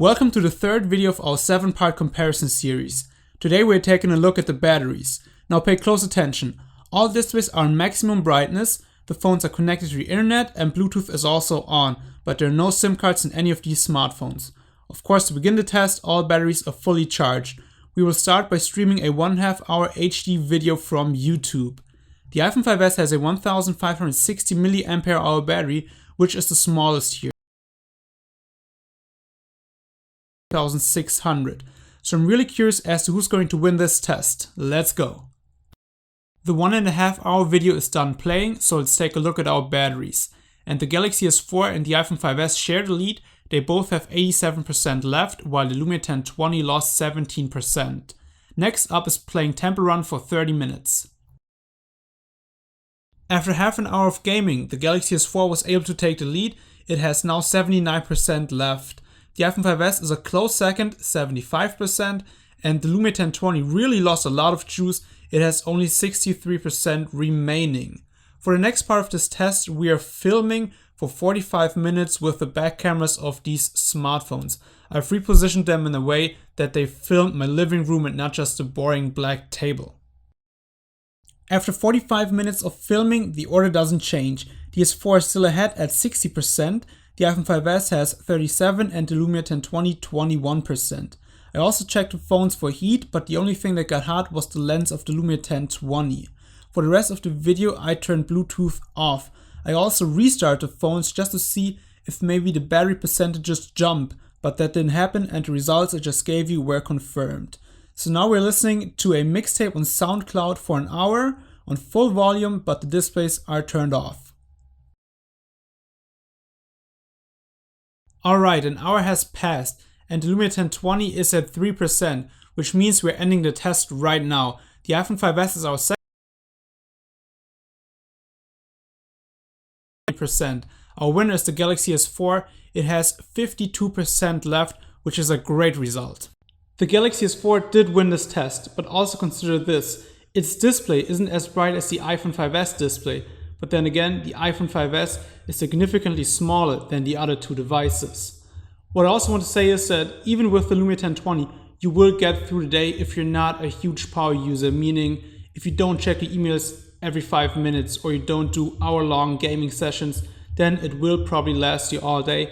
Welcome to the third video of our 7-part comparison series. Today we're taking a look at the batteries. Now pay close attention. All displays are on maximum brightness, the phones are connected to the internet and Bluetooth is also on, but there are no SIM cards in any of these smartphones. Of course, to begin the test, all batteries are fully charged. We will start by streaming a 1.5 hour HD video from YouTube. The iPhone 5s has a 1560 mAh battery, which is the smallest here. 1600. So I'm really curious as to who's going to win this test. Let's go. The 1.5 hour video is done playing, so let's take a look at our batteries. And the Galaxy S4 and the iPhone 5s share the lead. They both have 87% left, while the Lumia 1020 lost 17%. Next up is playing Temple Run for 30 minutes. After half an hour of gaming, the Galaxy S4 was able to take the lead. It has now 79% left. The iPhone 5s is a close second, 75%, and the Lumia 1020 really lost a lot of juice. It has only 63% remaining. For the next part of this test, we are filming for 45 minutes with the back cameras of these smartphones. I've repositioned them in a way that they filmed my living room and not just a boring black table. After 45 minutes of filming, the order doesn't change. The S4 is still ahead at 60%. The iPhone 5s has 37% and the Lumia 1020 21%. I also checked the phones for heat, but the only thing that got hot was the lens of the Lumia 1020. For the rest of the video, I turned Bluetooth off. I also restarted the phones just to see if maybe the battery percentages jump, but that didn't happen and the results I just gave you were confirmed. So now we're listening to a mixtape on SoundCloud for an hour on full volume, but the displays are turned off. Alright, an hour has passed and the Lumia 1020 is at 3%, which means we're ending the test right now. The iPhone 5s is our second %. Our winner is the Galaxy S4. It has 52% left, which is a great result. The Galaxy S4 did win this test, but also consider this. Its display isn't as bright as the iPhone 5s display, but then again, the iPhone 5s is significantly smaller than the other two devices. What I also want to say is that even with the Lumia 1020, you will get through the day if you're not a huge power user, meaning if you don't check your emails every 5 minutes or you don't do hour-long gaming sessions, then it will probably last you all day.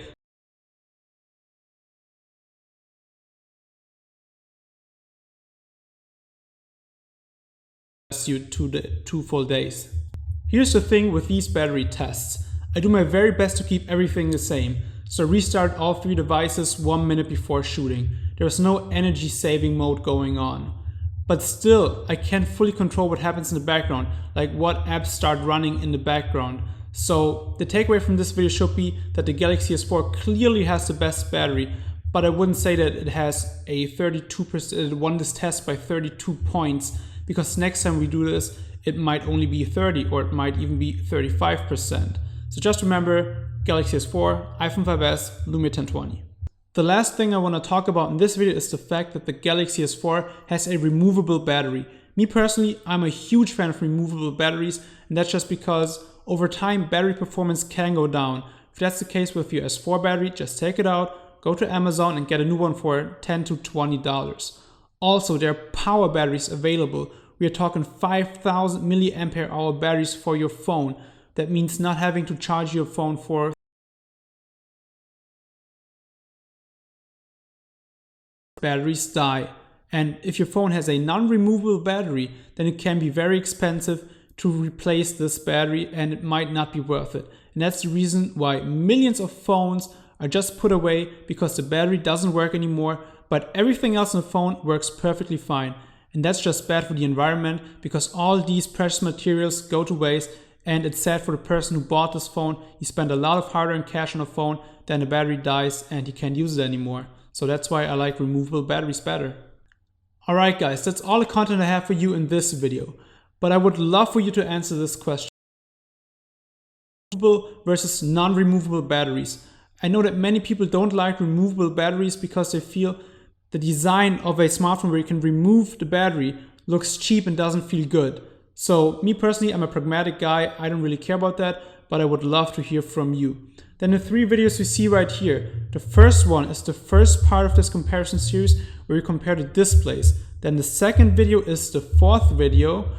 You 2 full days. Here's the thing with these battery tests. I do my very best to keep everything the same, so restart all 3 devices 1 minute before shooting. There's no energy saving mode going on. But still, I can't fully control what happens in the background, like what apps start running in the background. So the takeaway from this video should be that the Galaxy S4 clearly has the best battery, but I wouldn't say that it has a 32%, it won this test by 32 points, because next time we do this, it might only be 30 or it might even be 35%. So just remember, Galaxy S4, iPhone 5s, Lumia 1020. The last thing I want to talk about in this video is the fact that the Galaxy S4 has a removable battery. Me personally, I'm a huge fan of removable batteries, and that's just because over time battery performance can go down. If that's the case with your S4 battery, just take it out, go to Amazon and get a new one for $10 to $20. Also, there are power batteries available. We are talking 5000 mAh batteries for your phone. That means not having to charge your phone for batteries die. And if your phone has a non-removable battery, then it can be very expensive to replace this battery and it might not be worth it. And that's the reason why millions of phones are just put away, because the battery doesn't work anymore, but everything else on the phone works perfectly fine. And that's just bad for the environment, because all these precious materials go to waste, and it's sad for the person who bought this phone. He spent a lot of hard-earned cash on a phone, then the battery dies and he can't use it anymore. So that's why I like removable batteries better. Alright guys, that's all the content I have for you in this video. But I would love for you to answer this question. Removable versus non-removable batteries. I know that many people don't like removable batteries because they feel the design of a smartphone where you can remove the battery looks cheap and doesn't feel good. So me personally, I'm a pragmatic guy. I don't really care about that. but I would love to hear from you. Then the 3 videos you see right here. The first one is the first part of this comparison series where we compare the displays. Then the second video is the 4th video